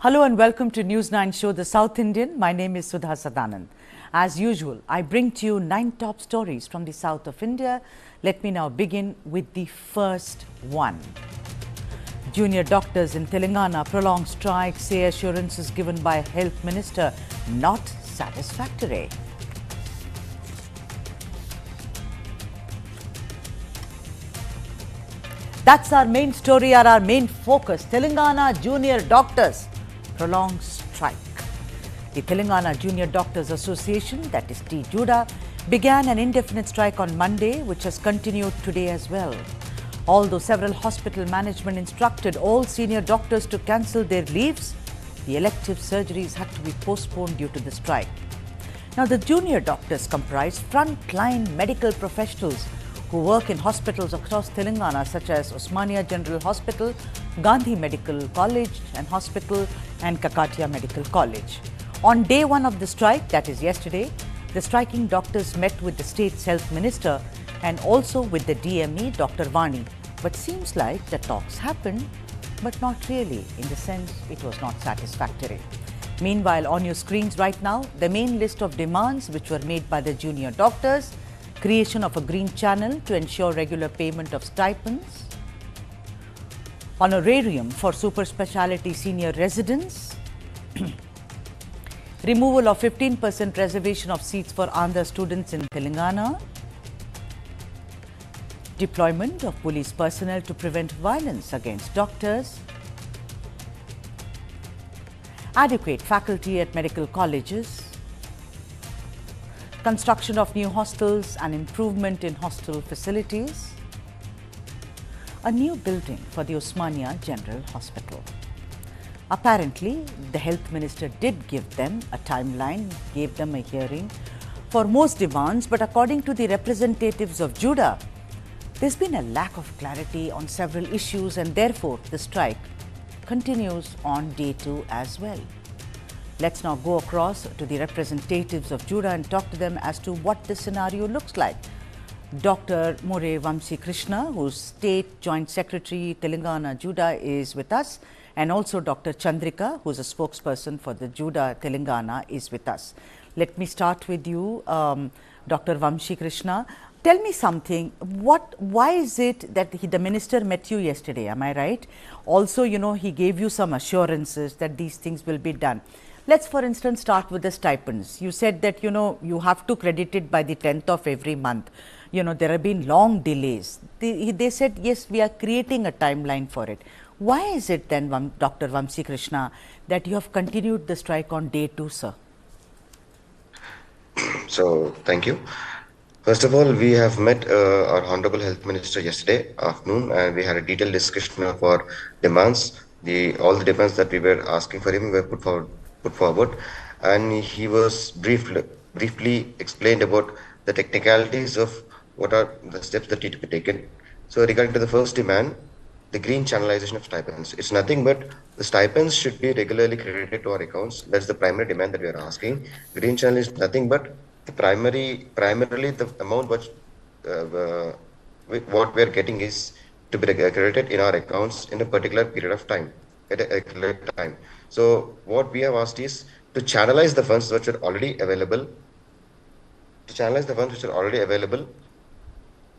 Hello and welcome to News 9 Show, the South Indian. My name is Sudha Sadanand. As usual, I bring to you 9 top stories from the south of India. Let me now begin with the first one. Junior doctors in Telangana prolong strike, say assurances given by Health Minister not satisfactory. That's our main story or our main focus. Telangana junior doctors prolonged strike. The Telangana Junior Doctors Association, that is TJUDA, began an indefinite strike on Monday, which has continued today as well. Although several hospital management instructed all senior doctors to cancel their leaves, the elective surgeries had to be postponed due to the strike. Now, the junior doctors comprise frontline medical professionals who work in hospitals across Telangana such as Osmania General Hospital, Gandhi Medical College and Hospital and Kakatiya Medical College. On day one of the strike, that is yesterday, the striking doctors met with the state's health minister and also with the DME, Dr. Vani. But seems like the talks happened, but not really, in the sense it was not satisfactory. Meanwhile, on your screens right now, the main list of demands which were made by the junior doctors: creation of a green channel to ensure regular payment of stipends, honorarium for super speciality senior residents, removal of 15% reservation of seats for Andhra students in Telangana, deployment of police personnel to prevent violence against doctors, adequate faculty at medical colleges, construction of new hostels and improvement in hostel facilities, a new building for the Osmania General Hospital. Apparently, the health minister did give them a timeline, gave them a hearing for most demands, but according to the representatives of JUDA, there's been a lack of clarity on several issues and therefore the strike continues on day 2 as well. Let's now go across to the representatives of JUDA and talk to them as to what the scenario looks like. Dr. More Vamsi Krishna, who's State Joint Secretary, Telangana JUDA, is with us, and also Dr. Chandrika, who's a spokesperson for the JUDA Telangana, is with us. Let me start with you, Dr. Vamsi Krishna. Tell me something. Why is it that the minister met you yesterday? Am I right? Also, he gave you some assurances that these things will be done. Let's, for instance, start with the stipends. You said that, you have to credit it by the 10th of every month. There have been long delays. They said, yes, we are creating a timeline for it. Why is it then, Dr. Vamsi Krishna, that you have continued the strike on day 2, sir? So, thank you. First of all, we have met our Honorable Health Minister yesterday afternoon, and we had a detailed discussion of our demands. All the demands that we were asking for him were put forward, and he was briefly explained about the technicalities of what are the steps that need to be taken. So regarding to the first demand, the green channelization of stipends, it's nothing but the stipends should be regularly credited to our accounts. That's the primary demand that we are asking. Green channel is nothing but the primarily the amount which what we are getting is to be credited in our accounts in a particular period of time, at a particular time. So what we have asked is to channelize the funds which are already available,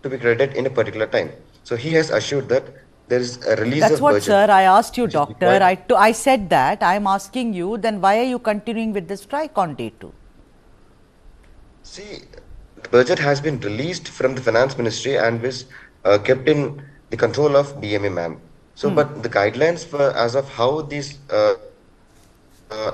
to be credited in a particular time. So he has assured that there is a release That's of what, budget. sir, I asked you, doctor. I said that. I'm asking you, then why are you continuing with the strike on day 2? See, the budget has been released from the finance ministry and was kept in the control of DMA ma'am. So, but the guidelines for as of how this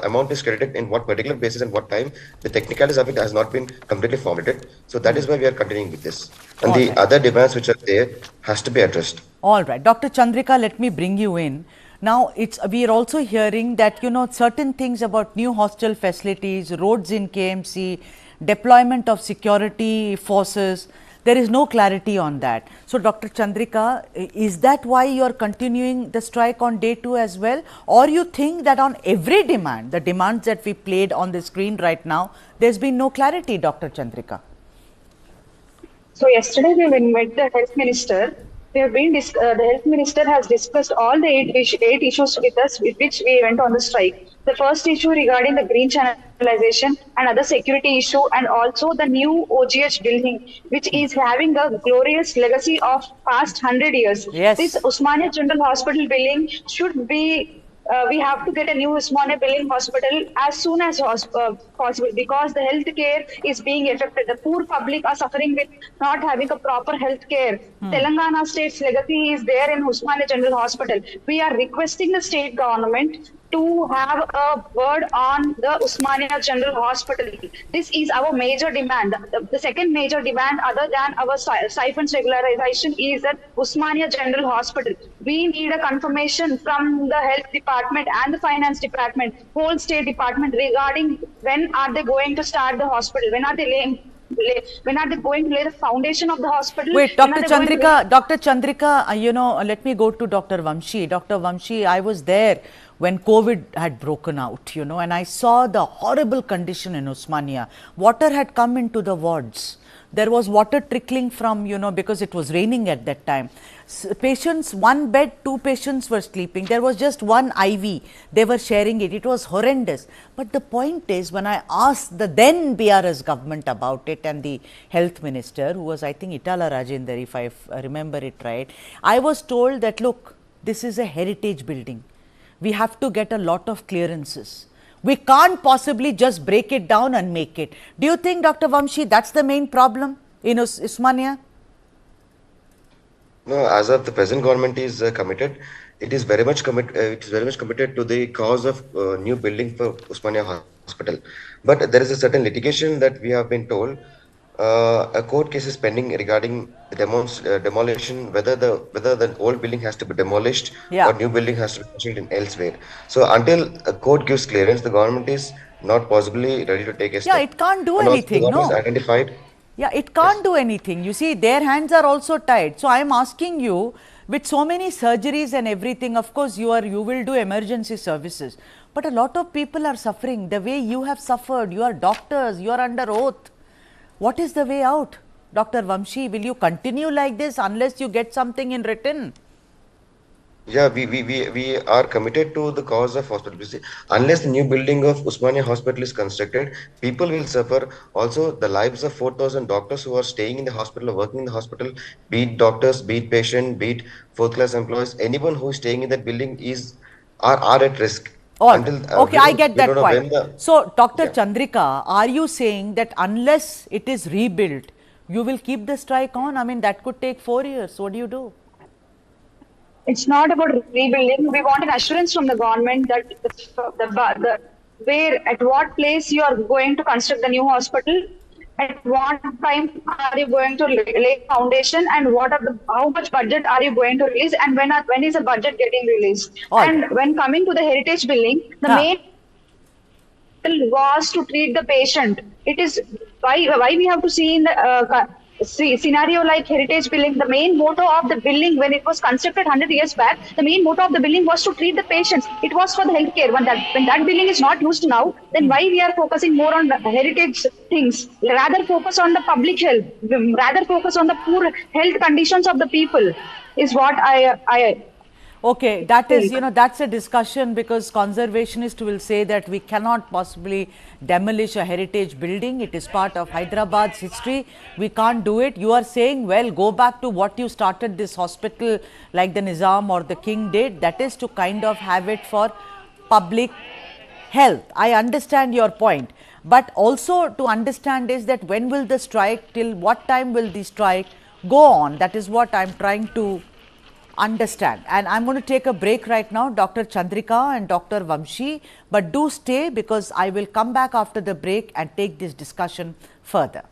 amount is credited in what particular basis and what time, the technicalities of it has not been completely formulated. So that is why we are continuing with this. And All the right. other demands which are there has to be addressed. All right. Dr. Chandrika, let me bring you in. Now, we are also hearing that, certain things about new hostel facilities, roads in KMC, deployment of security forces, there is no clarity on that. So, Dr. Chandrika, is that why you are continuing the strike on day 2 as well? Or you think that on every demand, the demands that we played on the screen right now, there's been no clarity, Dr. Chandrika? So yesterday we met the health minister The health minister has discussed all the eight issues with us, with which we went on the strike. The first issue regarding the green channelization, another security issue, and also the new OGH building, which is having a glorious legacy of past 100 years. This Yes. Usmania General Hospital building should be we have to get a new Usmania Building Hospital as soon as possible, because the health care is being affected. The poor public are suffering with not having a proper health care. Telangana state's legacy is there in Usmania General Hospital. We are requesting the state government to have a word on the Usmania General Hospital. This is our major demand. The second major demand, other than our stipends regularization, is that Usmania General Hospital. We need a confirmation from the health department and the finance department, whole state department, regarding when are they going to start the hospital, when are they going to lay the foundation of the hospital. Wait, Dr. Chandrika, let me go to Dr. Vamshi. Dr. Vamshi, I was there when COVID had broken out, and I saw the horrible condition in Osmania. Water had come into the wards. There was water trickling from, because it was raining at that time. Patients, one bed, two patients were sleeping. There was just one IV. They were sharing it. It was horrendous. But the point is, when I asked the then BRS government about it and the health minister, who was, I think, Itala Rajender, if I remember it right, I was told that, look, this is a heritage building. We have to get a lot of clearances. We can't possibly just break it down and make it. Do you think, Dr. Vamshi, that's the main problem in Usmania? No, as of the present government is committed. It is very much committed to the cause of new building for Usmania Hospital. But there is a certain litigation that we have been told. A court case is pending regarding the demolition, whether the old building has to be demolished or new building has to be constructed in elsewhere. So until a court gives clearance, the government is not possibly ready to take a step. Yeah, it can't do and anything, also the government no. is identified. Yeah, it can't do anything. You see, their hands are also tied. So I am asking you, with so many surgeries and everything, of course, you will do emergency services. But a lot of people are suffering the way you have suffered. You are doctors, you are under oath. What is the way out? Dr. Vamshi, will you continue like this unless you get something in written? Yeah, we are committed to the cause of hospital. Unless the new building of Usmania Hospital is constructed, people will suffer. Also, the lives of 4,000 doctors who are staying in the hospital or working in the hospital, be it doctors, be it patient, be it fourth-class employees, anyone who is staying in that building are at risk. Okay, I get that point. So, Dr. Yeah. Chandrika, are you saying that unless it is rebuilt, you will keep the strike on? I mean, that could take 4 years. What do you do? It's not about rebuilding. We want an assurance from the government that at what place you are going to construct the new hospital, at what time are you going to lay foundation, and how much budget are you going to release, and when is the budget getting released? And when coming to the heritage building, the main was to treat the patient. It is why we have to see in the scenario like heritage building. The main motto of the building, when it was constructed 100 years back, the main motto of the building was to treat the patients. It was for the healthcare. When that building is not used now, then why we are focusing more on the heritage things? Rather focus on the public health. Rather focus on the poor health conditions of the people. Is what I Okay, that is, that's a discussion, because conservationists will say that we cannot possibly demolish a heritage building. It is part of Hyderabad's history. We can't do it. You are saying, well, go back to what you started this hospital like the Nizam or the King did. That is to kind of have it for public health. I understand your point. But also to understand is that when will the strike, till what time will the strike go on? That is what I'm trying to understand. And I'm going to take a break right now, Dr. Chandrika and Dr. Vamshi, but do stay, because I will come back after the break and take this discussion further.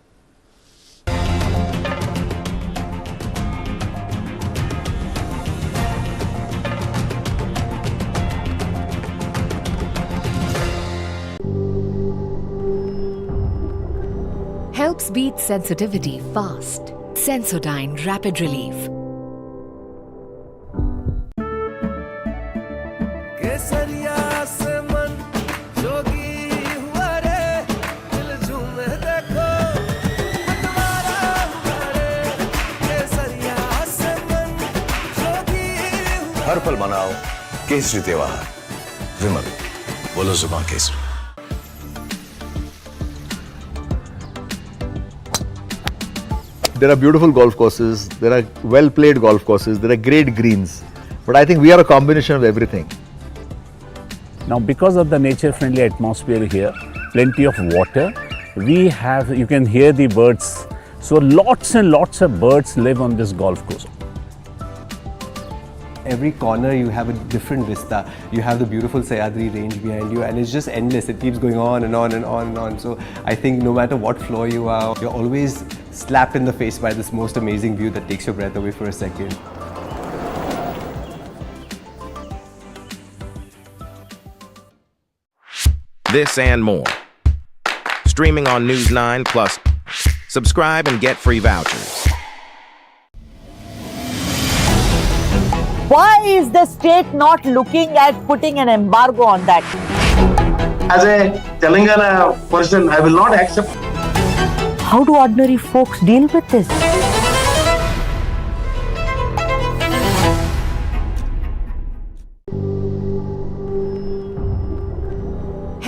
Helps beat sensitivity fast. Sensodyne Rapid Relief. हर पल मनाओ केसरी त्योहार। विमल, बोलो जुबान Kesari. There are beautiful golf courses, there are well played golf courses, there are great greens. But I think we are a combination of everything. Now, because of the nature friendly atmosphere here, plenty of water, you can hear the birds. So lots and lots of birds live on this golf course. Every corner you have a different vista. You have the beautiful Sahyadri range behind you, and it's just endless. It keeps going on and on and on and on. So I think no matter what floor you are, you're always slapped in the face by this most amazing view that takes your breath away for a second. This and more. Streaming on News 9 Plus. Subscribe and get free vouchers. Why is the state not looking at putting an embargo on that? As a Telangana person, I will not accept. How do ordinary folks deal with this?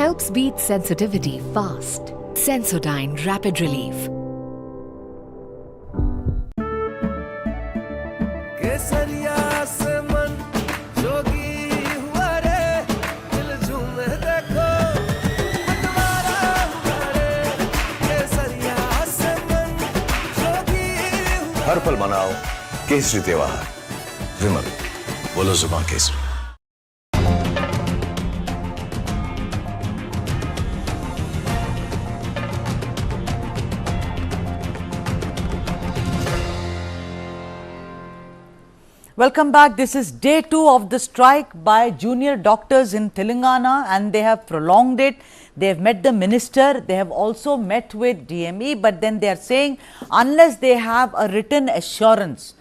Helps beat sensitivity fast. Sensodyne Rapid Relief. हर पल मनाओ केसरी त्योहार। विमल, बोलो जुबान Kesari. Welcome back. This is day 2 of the strike by junior doctors in Telangana, and they have prolonged it. They have met the minister. They have also met with DME, but then they are saying unless they have a written assurance,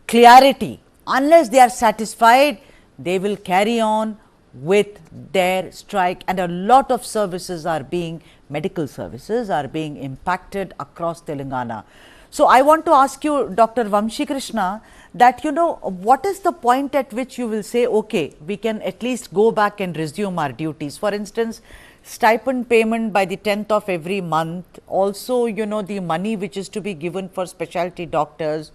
clarity, unless they are satisfied, they will carry on with their strike. And a lot of services are being, medical services are being impacted across Telangana. So I want to ask you, Dr. Vamshi Krishna, that what is the point at which you will say, okay, we can at least go back and resume our duties? For instance, stipend payment by the 10th of every month, also the money which is to be given for specialty doctors,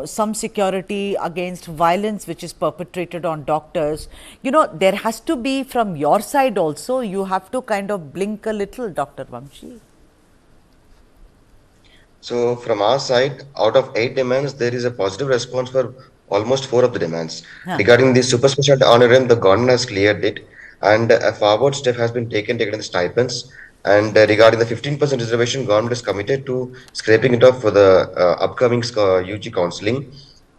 some security against violence which is perpetrated on doctors. There has to be from your side also, you have to kind of blink a little, Dr. Vamshi. So from our side, out of 8 demands, there is a positive response for almost 4 of the demands. Regarding the super specialty honorarium, the government has cleared it, and a forward step has been taken the stipends. And regarding the 15% reservation, government is committed to scraping it off for the upcoming UG counselling.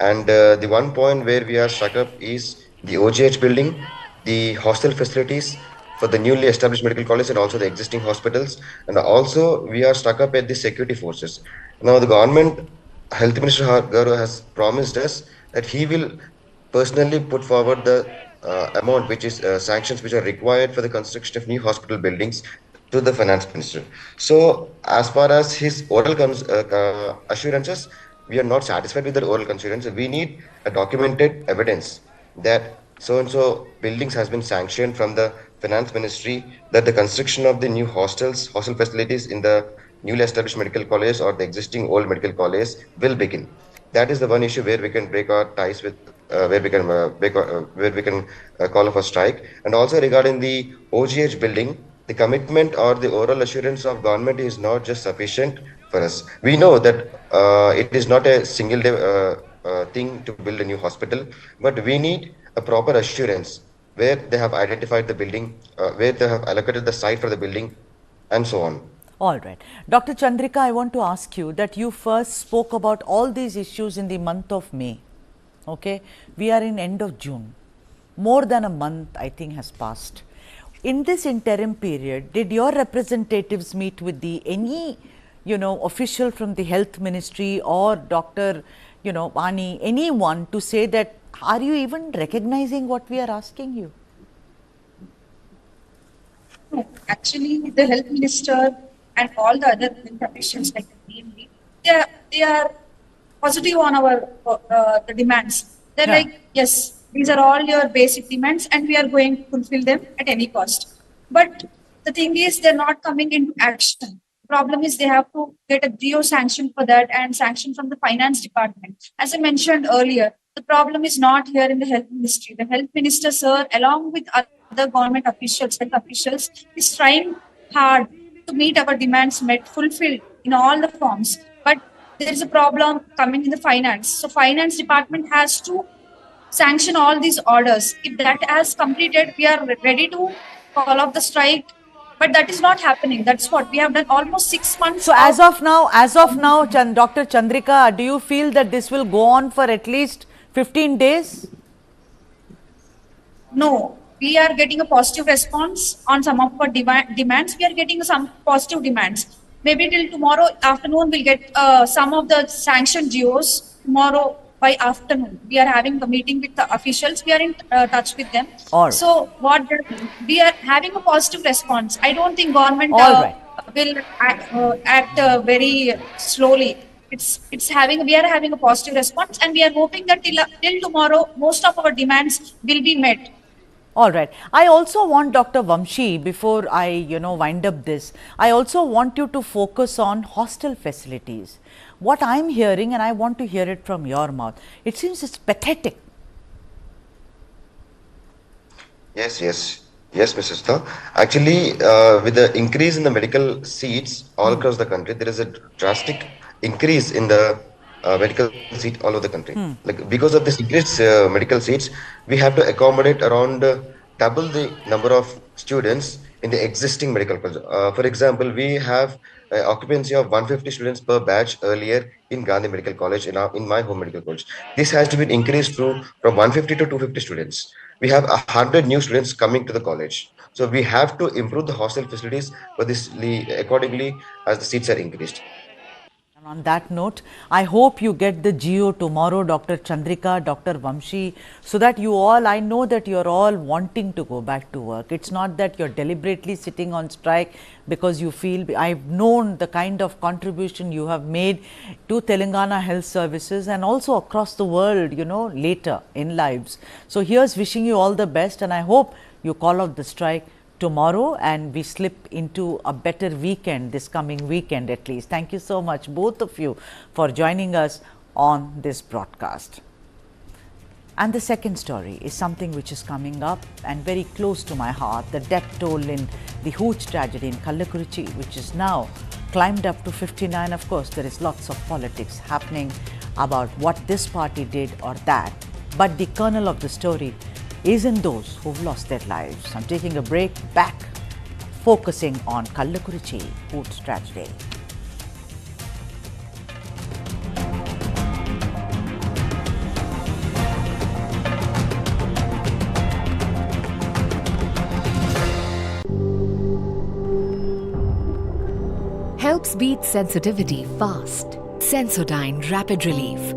And the one point where we are stuck up is the OGH building, the hostel facilities for the newly established medical college and also the existing hospitals, and also we are stuck up at the security forces. Now the government, Health Minister Garu has promised us that he will personally put forward the amount which is sanctions which are required for the construction of new hospital buildings to the Finance Minister. So as far as his oral assurances, we are not satisfied with the oral assurance. We need a documented evidence that so-and-so buildings has been sanctioned from the Finance Ministry, that the construction of the new hostel facilities in the newly established medical college or the existing old medical college will begin. That is the one issue where we can break our ties with, where we can call off a strike. And also regarding the OGH building, the commitment or the oral assurance of government is not just sufficient for us. We know that it is not a single day thing to build a new hospital, but we need a proper assurance where they have identified the building, where they have allocated the site for the building, and so on. All right. Dr. Chandrika, I want to ask you that you first spoke about all these issues in the month of May. Okay. We are in end of June. More than a month, I think, has passed. In this interim period, did your representatives meet with any, official from the Health Ministry or Dr. Ani, anyone to say that, are you even recognizing what we are asking you? No, actually, the Health Minister and all the other officials like the DMD, they are positive on our the demands. They're like, yes, These are all your basic demands and we are going to fulfill them at any cost. But the thing is, they're not coming into action. Problem is they have to get a geo sanction for that and sanction from the finance department. As I mentioned earlier, the problem is not here in the health ministry. The health minister, sir, along with other government officials, health officials, is trying hard to meet our demands met, fulfilled in all the forms. But there is a problem coming in the finance. So finance department has to sanction all these orders. If that has completed, we are ready to call off the strike. But that is not happening. That's what we have done almost 6 months. So as of now, Dr. Chandrika, do you feel that this will go on for at least 15 days? No, we are getting a positive response on some of our demands. We are getting some positive demands. Maybe till tomorrow afternoon, we'll get some of the sanctioned GOs tomorrow by afternoon. We are having a meeting with the officials. We are in touch with them. All right. So we are having a positive response. I don't think government will act very slowly. We are having a positive response, and we are hoping that till tomorrow, most of our demands will be met. All right. I also want Dr. Vamshi, before I, wind up this, I also want you to focus on hostel facilities. What I'm hearing, and I want to hear it from your mouth, it seems it's pathetic. Yes, Mrs. Tha. Actually, with the increase in the medical seats all across the country, there is a drastic increase in the medical seat all over the country. Like because of this increased medical seats, we have to accommodate around double the number of students in the existing medical college. For example, we have occupancy of 150 students per batch earlier in Gandhi Medical College in my home medical college. This has to be increased from 150 to 250 students. We have 100 new students coming to the college. So we have to improve the hostel facilities for this accordingly as the seats are increased. And on that note, I hope you get the GO tomorrow, Dr. Chandrika, Dr. Vamshi, so that I know that you're all wanting to go back to work. It's not that you're deliberately sitting on strike because you feel, I've known the kind of contribution you have made to Telangana health services and also across the world, later in lives. So here's wishing you all the best, and I hope you call out the strike tomorrow and we slip into a better weekend, this coming weekend at least. Thank you so much, both of you, for joining us on this broadcast. And the second story is something which is coming up and very close to my heart, the death toll in the Hooch tragedy in Kalki, which is now climbed up to 59. Of course, there is lots of politics happening about what this party did or that, but the kernel of the story is in those who've lost their lives. I'm taking a break, back focusing on Kalki Hooch tragedy. Helps beat sensitivity fast. Sensodyne Rapid Relief.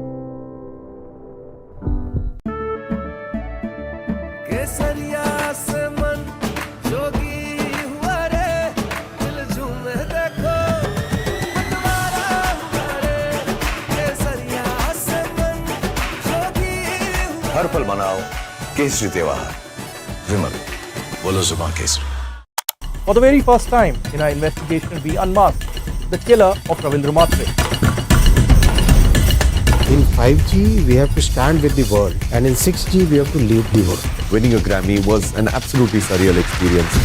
हर पल मनाओ केसरी त्योहार विमल बोलो जुबान Kesari. For the very first time in our investigation, we unmasked the killer of Ravindra Matre. In 5G, we have to stand with the world, and in 6G, we have to lead the world. Winning a Grammy was an absolutely surreal experience.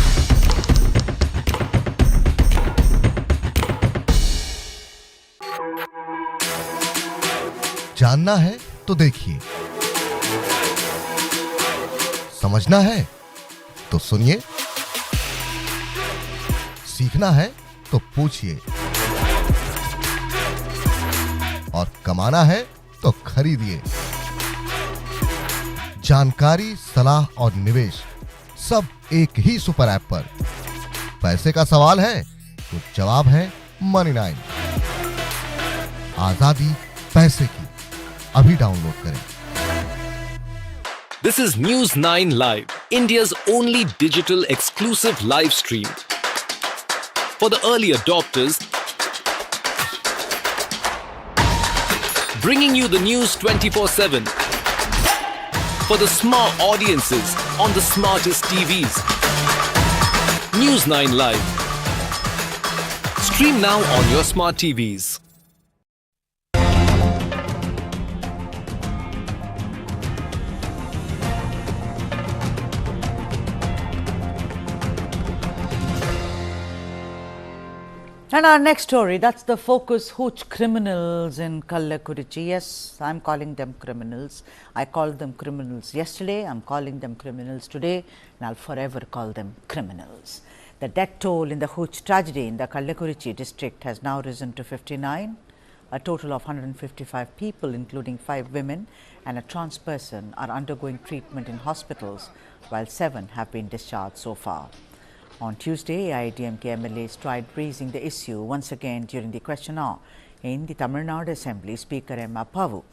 जानना है तो देखिए, समझना है तो सुनिए, सीखना है तो पूछिए, और कमाना है तो खरीदिए. जानकारी, सलाह और निवेश सब एक ही सुपर ऐप पर. पैसे का सवाल है तो जवाब है मनी 9. आजादी पैसे की. अभी डाउनलोड करें. This is News 9 Live, India's only digital exclusive live stream. For the early adopters, bringing you the news 24/7. for the smart audiences on the smartest TVs. News 9 Live. Stream now on your smart TVs. And our next story, that's the focus Hooch criminals in Kalki. Yes, I'm calling them criminals. I called them criminals yesterday, I'm calling them criminals today, and I'll forever call them criminals. The death toll in the Hooch tragedy in the Kalki district has now risen to 59. A total of 155 people, including 5 women and a trans person, are undergoing treatment in hospitals, while 7 have been discharged so far. On Tuesday, AIADMK MLAs tried raising the issue once again during the question hour in the Tamil Nadu Assembly. Speaker M. Appavu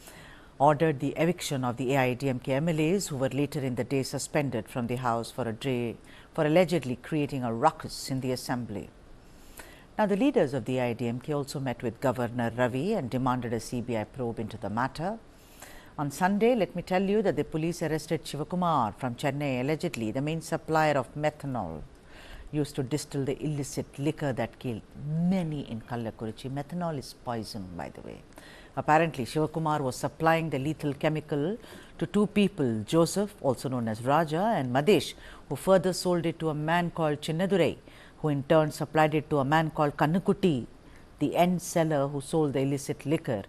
ordered the eviction of the AIADMK MLAs who were later in the day suspended from the House for a day for allegedly creating a ruckus in the Assembly. Now, the leaders of the AIADMK also met with Governor Ravi and demanded a CBI probe into the matter. On Sunday, let me tell you that the police arrested Shivakumar from Chennai, allegedly the main supplier of methanol used to distill the illicit liquor that killed many in Kalki. Methanol is poison, by the way. Apparently, Shivakumar was supplying the lethal chemical to 2 people, Joseph, also known as Raja, and Madesh, who further sold it to a man called Chinnadurai, who in turn supplied it to a man called Kannukutti, the end seller who sold the illicit liquor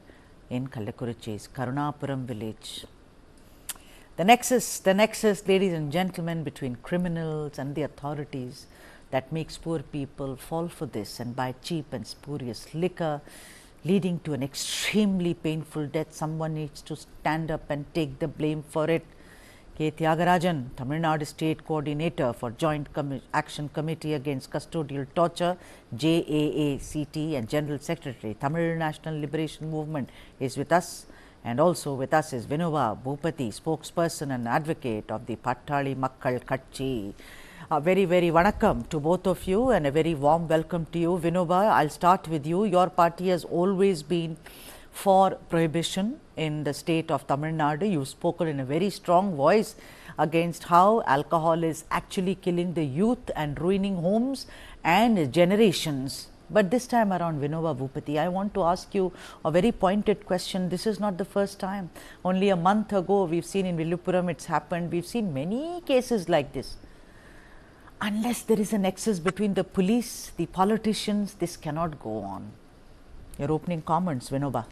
in Kalki's Karunapuram village. The nexus, ladies and gentlemen, between criminals and the authorities that makes poor people fall for this and buy cheap and spurious liquor, leading to an extremely painful death. Someone needs to stand up and take the blame for it. K. Tyagarajan, Tamil Nadu State Coordinator for Joint Action Committee Against Custodial Torture, JAACT, and General Secretary, Tamil National Liberation Movement, is with us. And also with us is Vinoba Bhupati, spokesperson and advocate of the Pattali Makkal Katchi. A very, very vanakkam to both of you and a very warm welcome to you. Vinoba, I'll start with you. Your party has always been for prohibition in the state of Tamil Nadu. You've spoken in a very strong voice against how alcohol is actually killing the youth and ruining homes and generations. But this time around, Vinoba Bhupati, I want to ask you a very pointed question. This is not the first time. Only a month ago, we've seen in Villupuram it's happened. We've seen many cases like this. Unless there is a nexus between the police, the politicians, this cannot go on. Your opening comments, Vinoba.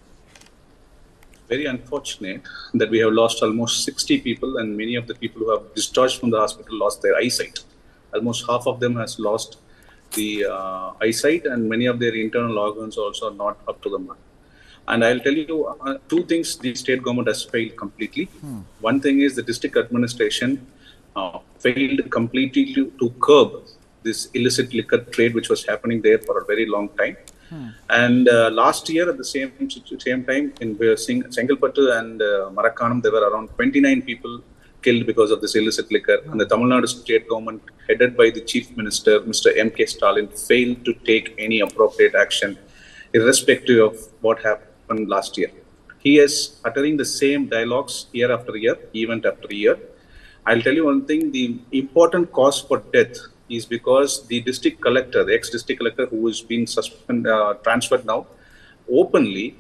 Very unfortunate that we have lost almost 60 people, and many of the people who have discharged from the hospital lost their eyesight. Almost half of them has lost the eyesight, and many of their internal organs also are not up to the mark. And I'll tell you 2 things the state government has failed completely. One thing is the district administration failed completely to curb this illicit liquor trade which was happening there for a very long time. And last year at the same time in Sengalpattu and Marakkanam, there were around 29 people killed because of this illicit liquor. And the Tamil Nadu state government, headed by the chief minister, Mr. M.K. Stalin, failed to take any appropriate action irrespective of what happened last year. He is uttering the same dialogues year after year, event after year. I'll tell you one thing, the important cause for death is because the district collector, the ex-district collector who has been transferred now, openly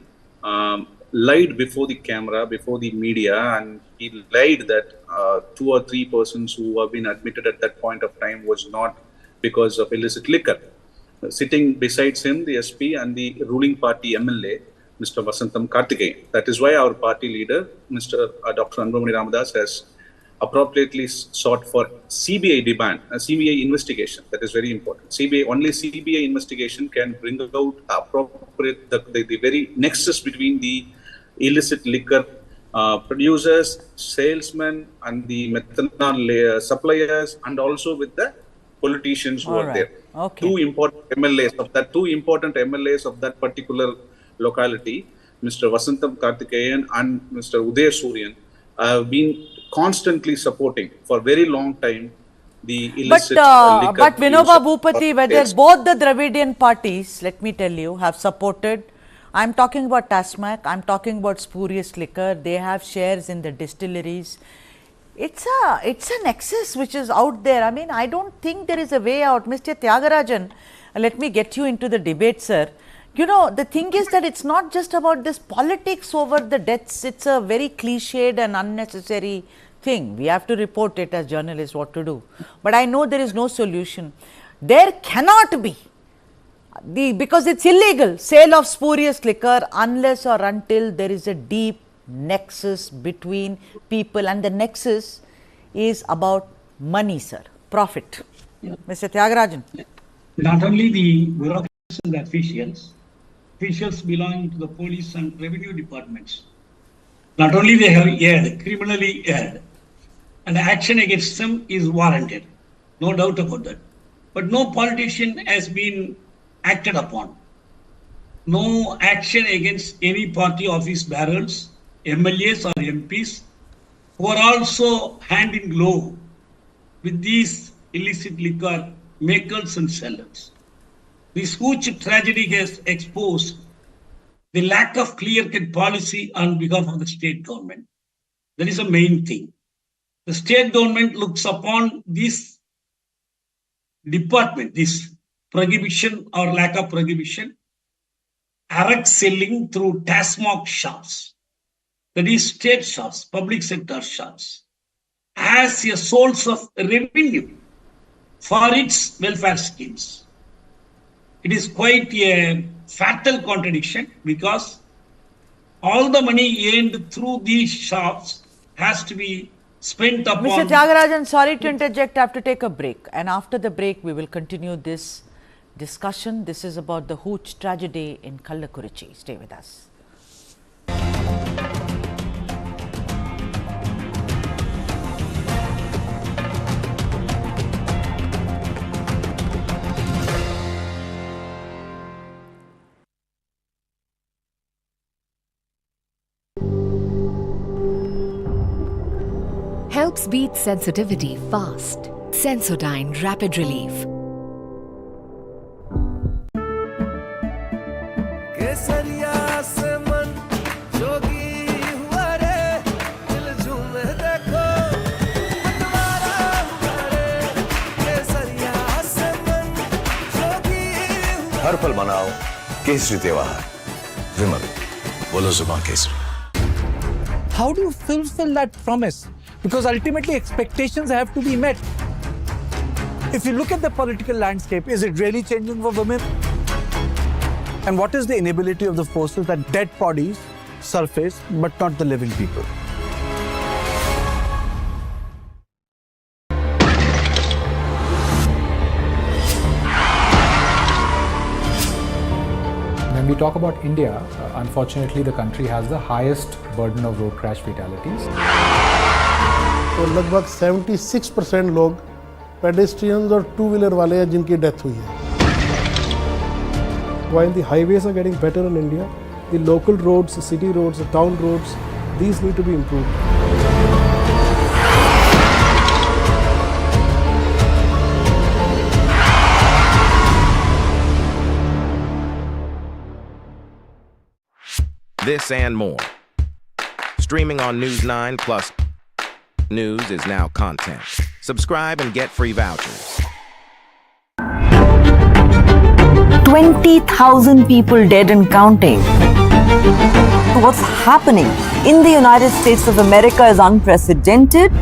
lied before the camera, before the media, and he lied that 2 or 3 persons who have been admitted at that point of time was not because of illicit liquor. Sitting besides him, the SP and the ruling party MLA, Mr. Vasantham Karthikeyan. That is why our party leader, Mr. Dr. Anbumani Ramadas, has appropriately sought for CBI demand, a CBI investigation. That is very important. Only CBI investigation can bring out appropriate the very nexus between the illicit liquor producers, salesmen, and the methanol suppliers, and also with the politicians who are there. Okay. Two important MLAs of that particular locality, Mr. Vasantham Karthikeyan and Mr. Uday Suryan, have been constantly supporting for a very long time the illicit liquor. But Vinoba Bhupati, whether both the Dravidian parties, let me tell you, have supported, I'm talking about TASMAC, I'm talking about spurious liquor, they have shares in the distilleries. It's a nexus which is out there. I mean, I don't think there is a way out. Mr. Tyagarajan, let me get you into the debate, sir. You know, the thing is that it's not just about this politics over the deaths. It's a very cliched and unnecessary thing. We have to report it as journalists what to do. But I know there is no solution. There cannot be, because it's illegal, sale of spurious liquor unless or until there is a deep nexus between people, and the nexus is about money, sir, profit. Mr. Tyagarajan. Not only the bureaucrats and the officials belonging to the police and revenue departments, not only they have erred, criminally erred, and action against them is warranted, no doubt about that. But no politician has been acted upon. No action against any party office bearers, MLAs or MPs, who are also hand in glove with these illicit liquor makers and sellers. This Hooch tragedy has exposed the lack of clear-cut policy on behalf of the state government. That is the main thing. The state government looks upon this department, this prohibition or lack of prohibition, arrack selling through tax-mark shops, that is state shops, public sector shops, as a source of revenue for its welfare schemes. It is quite a fatal contradiction, because all the money earned through these shops has to be spent upon... Mr. Tyagarajan, sorry to interject, I have to take a break, and after the break we will continue this discussion. This is about the Hooch tragedy in Kallakurichi. Stay with us. Helps beat sensitivity fast. Sensodyne Rapid Relief. हर पल मनाओ केसरी त्योहार विमल बोलो जुबान Kesari. How do you fulfill that promise? Because ultimately expectations have to be met. If you look at the political landscape, is it really changing for women? And what is the inability of the forces that dead bodies surface but not the living people? When we talk about India, unfortunately the country has the highest burden of road crash fatalities. तो लगभग 76% लोग pedestrians और two-wheeler वाले हैं जिनकी death हुई है. While the highways are getting better in India, the local roads, the city roads, the town roads, these need to be improved. This and more. Streaming on News 9 Plus. News is now content. Subscribe and get free vouchers. 20,000 people dead and counting. What's happening in the United States of America is unprecedented.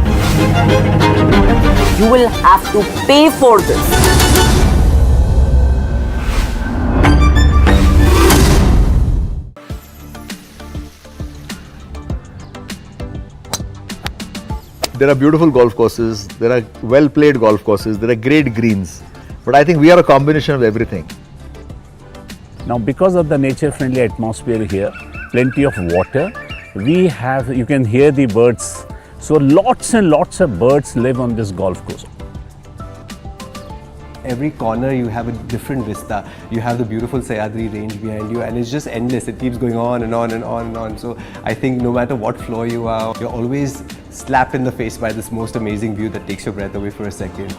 You will have to pay for this. There are beautiful golf courses, there are well played golf courses, there are great greens. But I think we are a combination of everything. Now, because of the nature-friendly atmosphere here, plenty of water, you can hear the birds. So lots and lots of birds live on this golf course. Every corner you have a different vista. You have the beautiful Sahyadri range behind you, and it's just endless. It keeps going on and on and on and on. So I think no matter what floor you are, you're always slapped in the face by this most amazing view that takes your breath away for a second.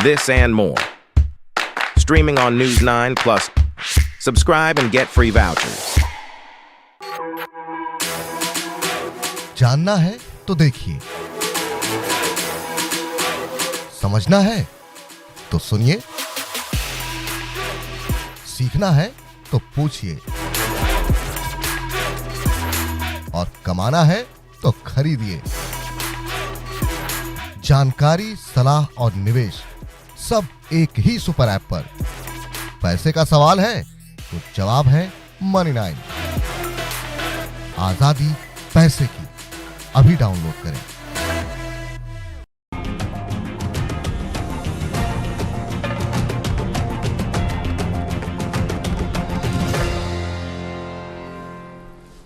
This and more. Streaming on News 9 Plus. Subscribe and get free vouchers. जानना है तो देखिए, समझना है तो सुनिए, सीखना है तो पूछिए, और कमाना है तो खरीदिए। जानकारी, सलाह और निवेश सब एक ही सुपर ऐप पर। पैसे का सवाल है तो जवाब है मनी 9। आजादी पैसे की, अभी डाउनलोड करें।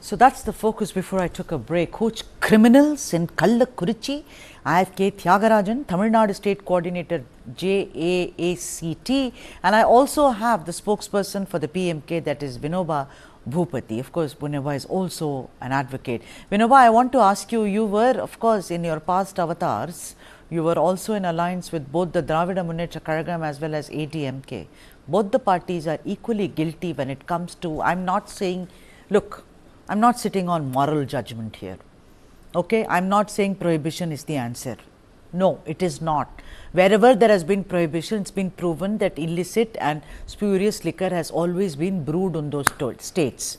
So that's the focus before I took a break. Hooch criminals in Kalki. I have K. Tyagarajan, Tamil Nadu State Coordinator, JAACT, and I also have the spokesperson for the PMK, that is Vinoba Bhupati. Of course, Vinoba is also an advocate. Vinoba, I want to ask you, you were, of course, in your past avatars, you were also in alliance with both the Dravida Munnetra Kazhagam as well as AIADMK. Both the parties are equally guilty when it comes to, I'm not saying, look, I'm not sitting on moral judgment here. Okay, I'm not saying prohibition is the answer. No, it is not. Wherever there has been prohibition, it's been proven that illicit and spurious liquor has always been brewed on those states.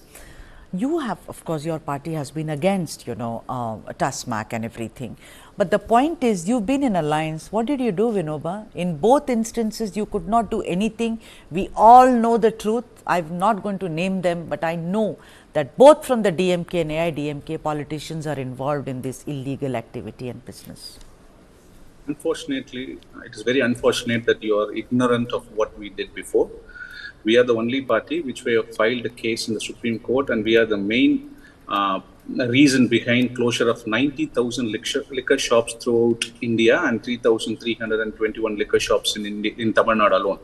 You have, of course, your party has been against, TASMAC and everything. But the point is, you've been in alliance. What did you do, Vinoba? In both instances, you could not do anything. We all know the truth. I'm not going to name them, but I know that both from the DMK and AIADMK, politicians are involved in this illegal activity and business. Unfortunately, it is very unfortunate that you are ignorant of what we did before. We are the only party which we have filed a case in the Supreme Court, and we are the main reason behind closure of 90,000 liquor shops throughout India and 3,321 liquor shops in Tamil Nadu alone.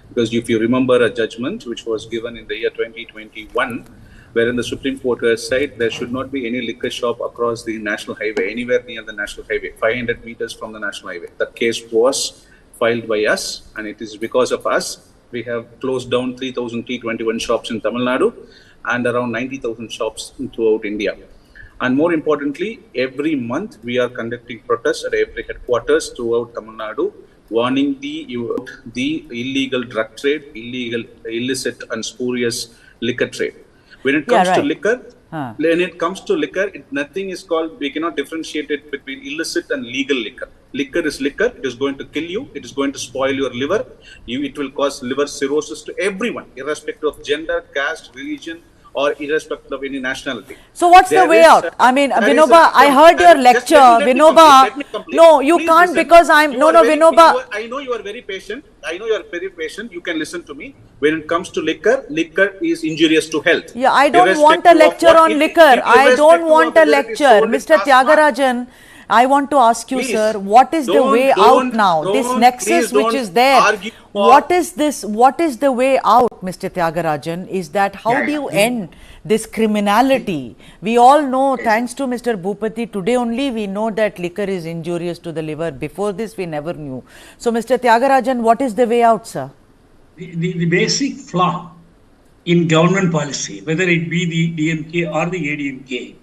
Because if you remember a judgment which was given in the year 2021, wherein the Supreme Court has said there should not be any liquor shop across the national highway, anywhere near the national highway, 500 meters from the national highway. That case was filed by us, and it is because of us we have closed down 3,321 shops in Tamil Nadu and around 90,000 shops throughout India. And more importantly, every month we are conducting protests at every headquarters throughout Tamil Nadu, warning the illegal drug trade, illicit and spurious liquor trade. When it comes to liquor, nothing is called, we cannot differentiate it between illicit and legal liquor. Liquor is liquor, it is going to kill you, it is going to spoil your liver, it will cause liver cirrhosis to everyone, irrespective of gender, caste, religion, or irrespective of any nationality. So what's the way out? I mean, Vinoba, I heard your lecture. Vinoba, no, you can't, because Vinoba. I know you are very patient. You can listen to me. When it comes to liquor, liquor is injurious to health. Yeah, I don't want a lecture on liquor. I don't want a lecture. Mr. Tyagarajan, I want to ask you, sir, what is the way out now? This nexus which is there, what is the way out, Mr. Tyagarajan, is that how do you end this criminality? We all know, thanks to Mr. Bhupati, today only we know that liquor is injurious to the liver. Before this, we never knew. So, Mr. Tyagarajan, what is the way out, sir? The basic flaw in government policy, whether it be the DMK or the AIADMK,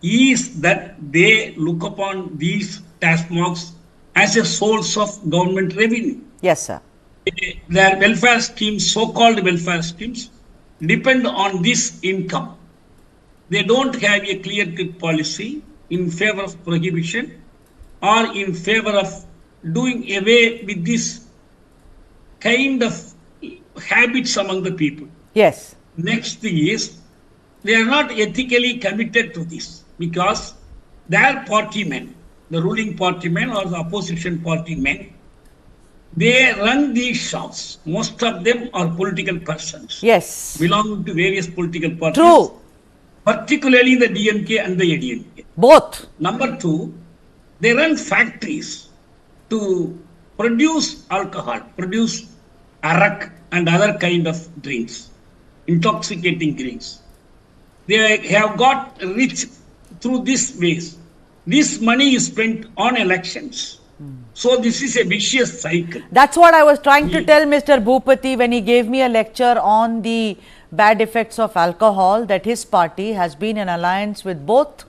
is that they look upon these tax marks as a source of government revenue. Yes, sir. Their welfare schemes, so-called welfare schemes, depend on this income. They don't have a clear-cut policy in favor of prohibition or in favor of doing away with this kind of habits among the people. Yes. Next thing is, they are not ethically committed to this, because their party men, the ruling party men or the opposition party men, they run these shops. Most of them are political persons. Yes. Belonging to various political parties. True. Particularly the DMK and the AIADMK. Both. Number two, they run factories to produce alcohol, produce arak and other kind of drinks, intoxicating drinks. They have got rich through this ways. This money is spent on elections. So this is a vicious cycle. That's what I was trying to tell Mr. Bhupati when he gave me a lecture on the bad effects of alcohol, that his party has been in alliance with both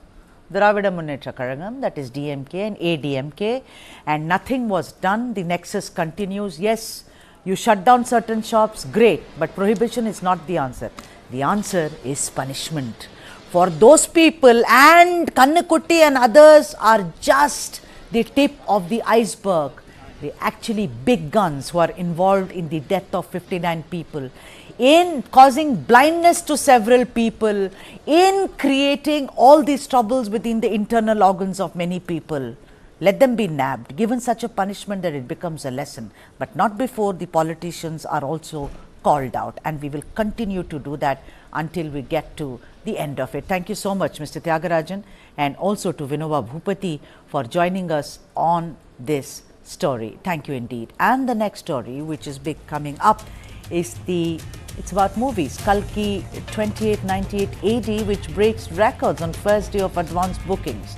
Dravida Munnetra Kazhagam, that is DMK and ADMK, and nothing was done. The nexus continues. Yes, you shut down certain shops, great, but prohibition is not the answer. The answer is punishment. For those people, and Kannakutti and others are just the tip of the iceberg. They actually big guns who are involved in the death of 59 people, in causing blindness to several people, in creating all these troubles within the internal organs of many people. Let them be nabbed, given such a punishment that it becomes a lesson, but not before the politicians are also called out, and we will continue to do that until we get to the end of it. Thank you so much, Mr. Tyagarajan, and also to Vinoba Bhupati for joining us on this story. Thank you indeed. And the next story, which is big coming up, is it's about movies. Kalki 2898 AD, which breaks records on first day of advanced bookings.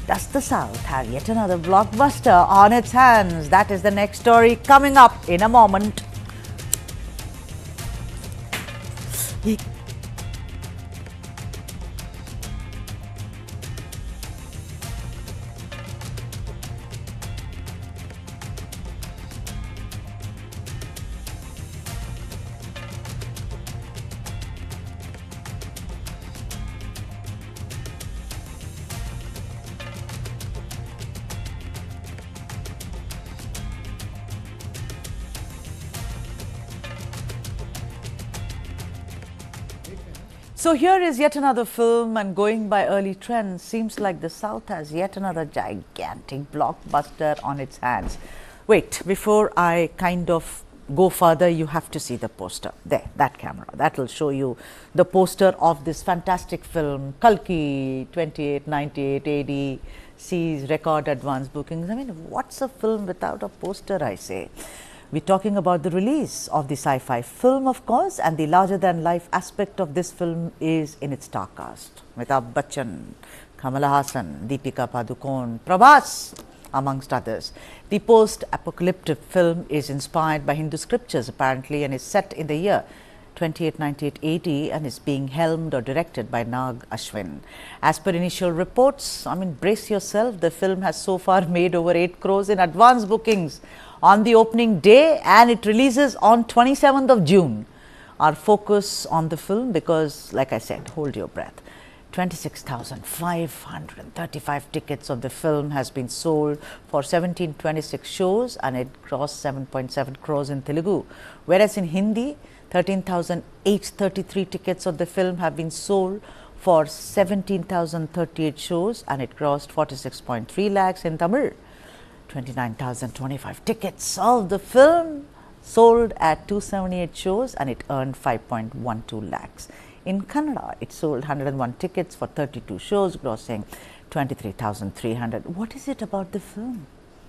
Does the South have yet another blockbuster on its hands? That is the next story coming up in a moment. So here is yet another film, and going by early trends, seems like the South has yet another gigantic blockbuster on its hands. Wait, before I kind of go further, you have to see the poster. There, that camera, that will show you the poster of this fantastic film, Kalki 2898 AD, sees record advance bookings. I mean, what's a film without a poster, I say? We're talking about the release of the sci-fi film, of course, and the larger-than-life aspect of this film is in its star cast. Amitabh Bachchan, Kamala Hassan, Deepika Padukone, Prabhas, amongst others. The post-apocalyptic film is inspired by Hindu scriptures, apparently, and is set in the year 2898 AD and is being helmed or directed by Nag Ashwin. As per initial reports, I mean, brace yourself, the film has so far made over 8 crores in advance bookings on the opening day, and it releases on 27th of June. Our focus on the film, because like I said, hold your breath, 26,535 tickets of the film has been sold for 1726 shows, and it grossed 7.7 crores in Telugu. Whereas in Hindi, 13,833 tickets of the film have been sold for 17,038 shows, and it grossed 46.3 lakhs in Tamil. 29,025 tickets of the film sold at 278 shows, and it earned 5.12 lakhs. In Kannada, it sold 101 tickets for 32 shows, grossing 23,300. What is it about the film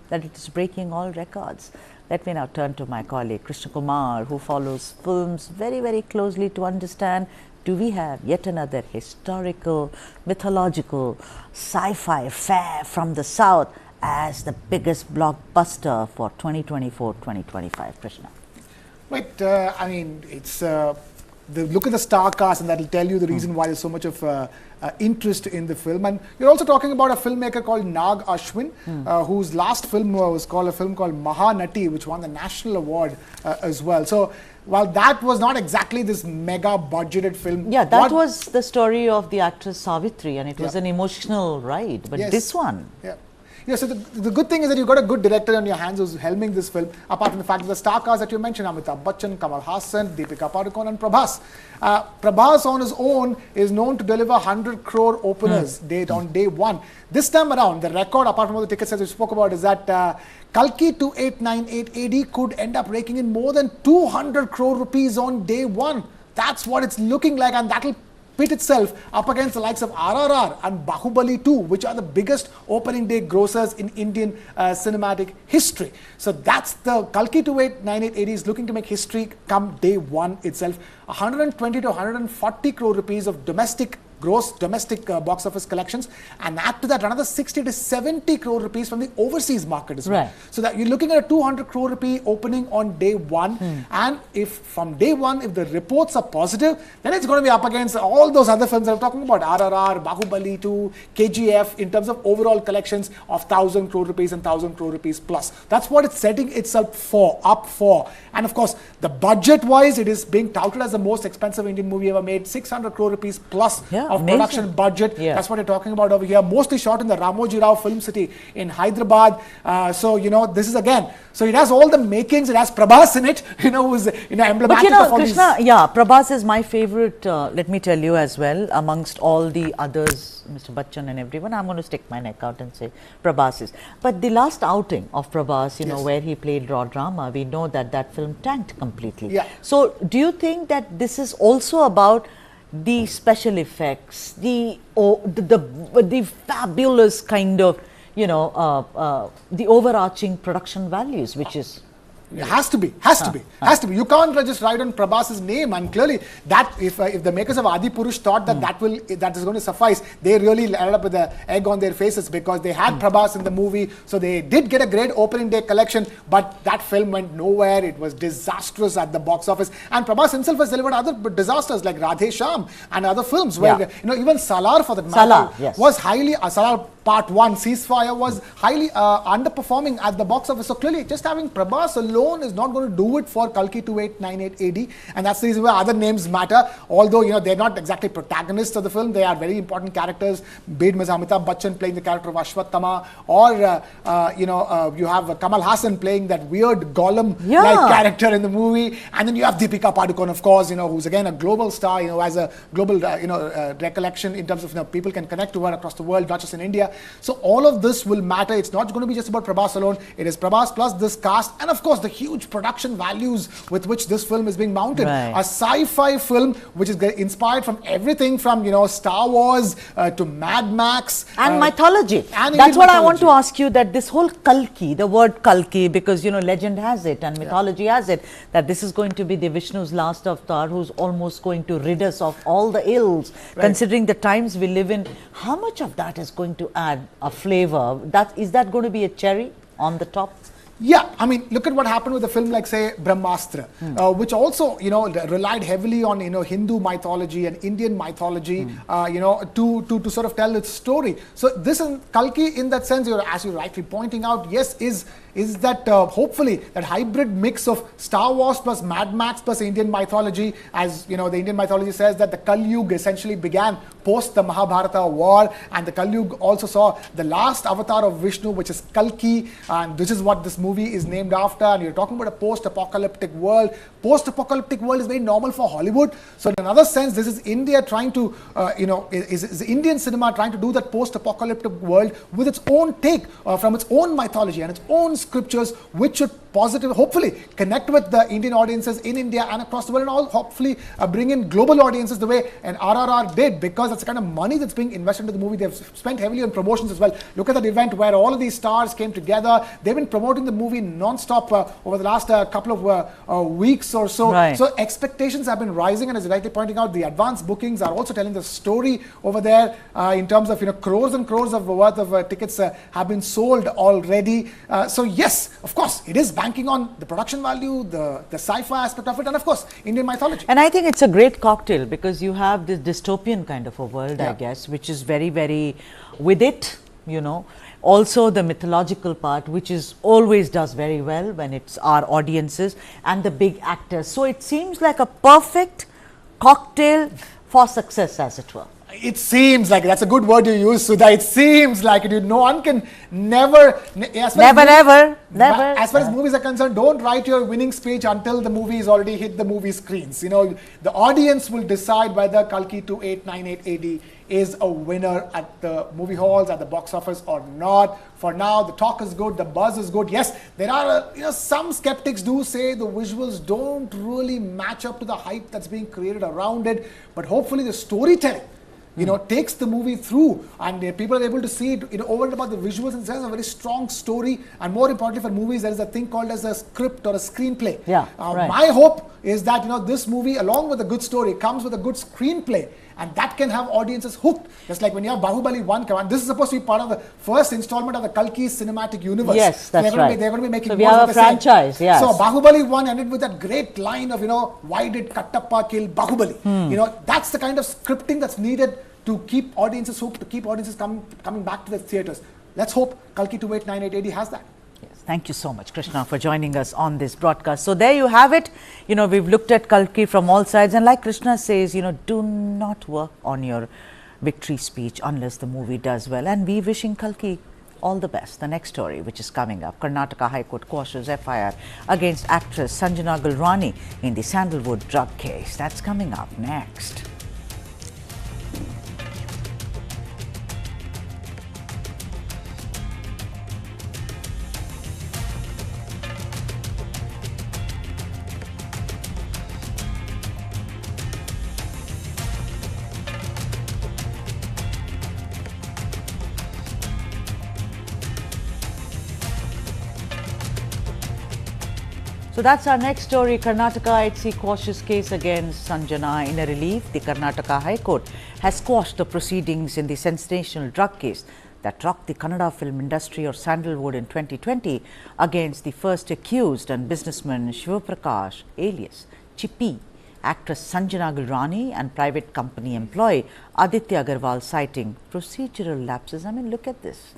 that it is breaking all records? Let me now turn to my colleague Krishna Kumar, who follows films very, very closely, to understand, do we have yet another historical, mythological, sci-fi fare from the South as the biggest blockbuster for 2024-2025, Krishna? Right, I mean, it's look at the star cast, and that will tell you the reason why there's so much of interest in the film. And you're also talking about a filmmaker called Nag Ashwin, whose last film was called Mahanati, which won the national award as well. So while that was not exactly this mega budgeted film, yeah, that was the story of the actress Savitri, and it was an emotional ride. But this one, yeah, so the good thing is that you've got a good director on your hands who's helming this film, apart from the fact that the star cast that you mentioned, Amitabh Bachchan, Kamal Hassan, Deepika Padukone and Prabhas. Prabhas on his own is known to deliver 100 crore openers on day one. This time around, the record, apart from all the ticket sales we spoke about, is that Kalki 2898 AD could end up raking in more than 200 crore rupees on day one. That's what it's looking like, and that'll pit itself up against the likes of RRR and Bahubali 2, which are the biggest opening day grossers in Indian cinematic history. So that's the Kalki 2898 AD is looking to make history come day one itself. 120 to 140 crore rupees of domestic gross domestic box office collections, and add to that another 60 to 70 crore rupees from the overseas market as well. Right. So that you're looking at a 200 crore rupee opening on day one, and if from day one, if the reports are positive, then it's going to be up against all those other films that I'm talking about, RRR, Bahubali 2, KGF, in terms of overall collections of 1,000 crore rupees and 1,000 crore rupees plus. That's what it's setting itself up for. And of course, the budget-wise, it is being touted as the most expensive Indian movie ever made, 600 crore rupees plus of amazing production budget. That's what you're talking about over here. Mostly shot in the Ramoji Rao Film City in Hyderabad. So, this is again, so it has all the makings. It has Prabhas in it, who's, emblematic of all Krishna, Prabhas is my favorite, let me tell you as well, amongst all the others, Mr. Bachchan and everyone. I'm going to stick my neck out and say Prabhas is. But the last outing of Prabhas, where he played raw drama, we know that film tanked completely. So, do you think that this is also about the special effects, the fabulous kind of, the overarching production values, which is... It has to be. You can't just write on Prabhas's name, and clearly that if the makers of Adi Purush thought that is going to suffice, they really ended up with the egg on their faces, because they had Prabhas in the movie, so they did get a great opening day collection, but that film went nowhere. It was disastrous at the box office, and Prabhas himself has delivered other disasters like Radhe Shyam and other films where even Salar, for that matter, was highly Salar Part 1, Ceasefire, was highly underperforming at the box office. So clearly, just having Prabhas alone is not going to do it for Kalki 2898 AD, and that's the reason why other names matter. Although they're not exactly protagonists of the film, they are very important characters. Be it Ms. Amitabh Bachchan playing the character of Ashwathama, or you have Kamal Hassan playing that weird Gollum-like character in the movie, and then you have Deepika Padukone, of course, who's again a global star, has a global recollection in terms of people can connect to her across the world, not just in India. So all of this will matter. It's not going to be just about Prabhas alone. It is Prabhas plus this cast, and of course the huge production values with which this film is being mounted. A sci-fi film which is inspired from everything from Star Wars to Mad Max and mythology. That's what I want to ask you, that this whole Kalki, the word Kalki, because legend has it and mythology has it, that this is going to be the Vishnu's last avatar, who's almost going to rid us of all the ills. Considering the times we live in, how much of that is going to add a flavor? Is that going to be a cherry on the top? Yeah, I mean, look at what happened with a film like, say, Brahmastra, which also, relied heavily on, Hindu mythology and Indian mythology, to sort of tell its story. So this is Kalki, in that sense, as you're rightly pointing out, yes, is that hopefully that hybrid mix of Star Wars plus Mad Max plus Indian mythology. As the Indian mythology says that the Kali Yuga essentially began post the Mahabharata war, and the Kali Yuga also saw the last avatar of Vishnu, which is Kalki, and this is what this movie is named after. And you're talking about a post-apocalyptic world. Post-apocalyptic world is very normal for Hollywood. So in another sense, this is India trying to, is Indian cinema trying to do that post-apocalyptic world with its own take from its own mythology and its own scriptures, which should hopefully connect with the Indian audiences in India and across the world, and all hopefully bring in global audiences the way an RRR did, because that's the kind of money that's being invested into the movie. They've spent heavily on promotions as well. Look at that event where all of these stars came together. They've been promoting the movie non-stop over the last couple of weeks or so. So expectations have been rising, and as you're rightly pointing out, the advanced bookings are also telling the story over there in terms of crores and crores of worth of tickets have been sold already. So yes, of course, it is banking on the production value, the sci-fi aspect of it, and of course, Indian mythology. And I think it's a great cocktail, because you have this dystopian kind of a world, I guess, which is very, very with it, Also the mythological part, which is always does very well when it's our audiences, and the big actors. So it seems like a perfect cocktail for success, as it were. It seems like, that's a good word you use, Sudha. It seems like it. No one can never. As far as movies are concerned, don't write your winning speech until the movie has already hit the movie screens. The audience will decide whether Kalki 2898 AD is a winner at the movie halls, at the box office, or not. For now, the talk is good, the buzz is good. Yes, there are some skeptics do say the visuals don't really match up to the hype that's being created around it, but hopefully the storytelling takes the movie through, and people are able to see it over and above the visuals, and it has a very strong story. And more importantly, for movies, there is a thing called as a script or a screenplay. My hope is that this movie, along with a good story, comes with a good screenplay, and that can have audiences hooked. Just like when you have Bahubali 1 come on, this is supposed to be part of the first installment of the Kalki cinematic universe. Yes, that's right. They're going to be making so we more have of a the same. franchise, yes. So Bahubali 1 ended with that great line of, why did Kattappa kill Bahubali? That's the kind of scripting that's needed to keep audiences hooked, to keep audiences coming back to the theatres. Let's hope Kalki 2898 AD has that. Thank you so much, Krishna, for joining us on this broadcast. So there you have it. We've looked at Kalki from all sides, and like Krishna says, do not work on your victory speech unless the movie does well. And we wishing Kalki all the best. The next story, which is coming up, Karnataka High Court quashes FIR against actress Sanjana Galrani in the sandalwood drug case. That's coming up next. So that's our next story. Karnataka IHC quashes case against Sanjana. In a relief, the Karnataka High Court has quashed the proceedings in the sensational drug case that rocked the Kannada film industry or sandalwood in 2020 against the first accused and businessman Shivaprakash alias Chippy, actress Sanjana Galrani and private company employee Aditya Agarwal, citing procedural lapses. I mean, look at this.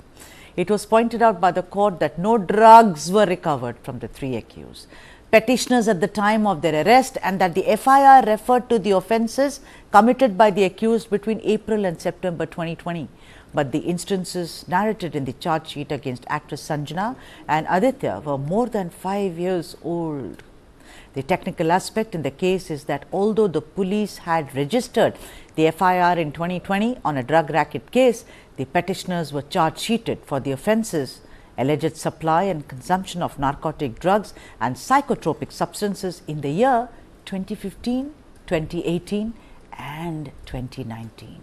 It was pointed out by the court that no drugs were recovered from the three accused petitioners at the time of their arrest, and that the FIR referred to the offences committed by the accused between April and September 2020. But the instances narrated in the charge sheet against actress Sanjana and Aditya were more than 5 years old. The technical aspect in the case is that although the police had registered the FIR in 2020 on a drug racket case, the petitioners were charge sheeted for the offences: alleged supply and consumption of narcotic drugs and psychotropic substances in the year 2015, 2018 and 2019.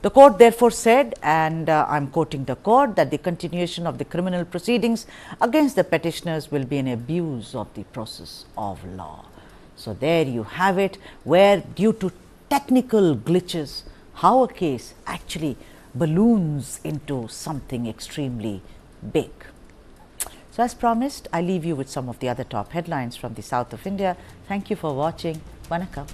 The court therefore said, and I'm quoting the court, that the continuation of the criminal proceedings against the petitioners will be an abuse of the process of law. So there you have it, where due to technical glitches, how a case actually balloons into something extremely big. So as promised, I leave you with some of the other top headlines from the south of India. Thank you for watching. Vanakkam.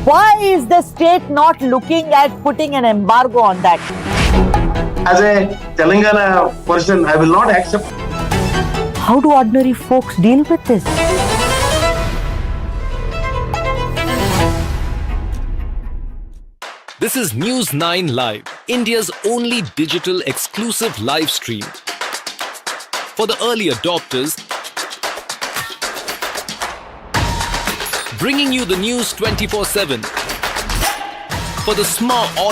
Why is the state not looking at putting an embargo on that? As a Telangana person, I will not accept. How do ordinary folks deal with this? This is News 9 Live, India's only digital exclusive live stream. For the early adopters, bringing you the news 24/7. For the smart